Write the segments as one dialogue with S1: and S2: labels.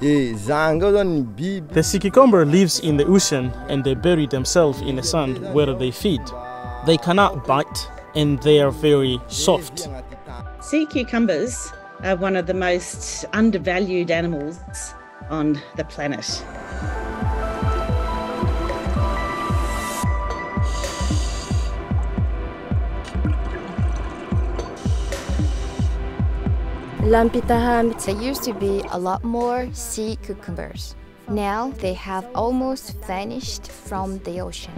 S1: The sea cucumber lives in the ocean and they bury themselves in the sand where they feed. They cannot bite and they are very soft.
S2: Sea cucumbers are one of the most undervalued animals on the planet.
S3: There used to be a lot more sea cucumbers. Now they have almost vanished from the ocean.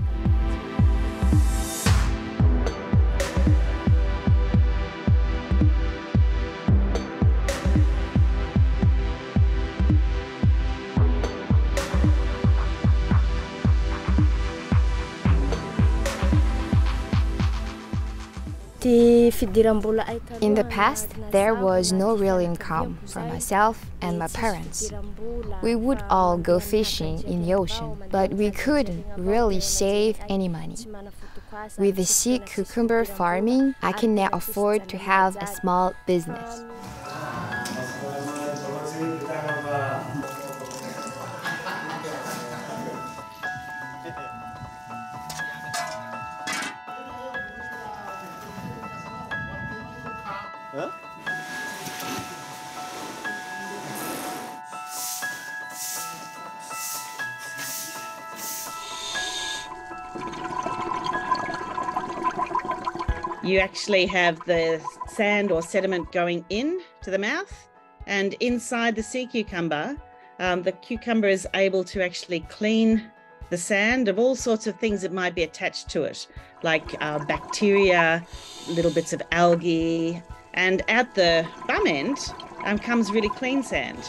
S3: In the past, there was no real income for myself and my parents. We would all go fishing in the ocean, but we couldn't really save any money. With the sea cucumber farming, I can now afford to have a small business.
S2: You actually have the sand or sediment going in to the mouth, and inside the sea cucumber, the cucumber is able to actually clean the sand of all sorts of things that might be attached to it, like bacteria, little bits of algae, and at the bum end comes really clean sand.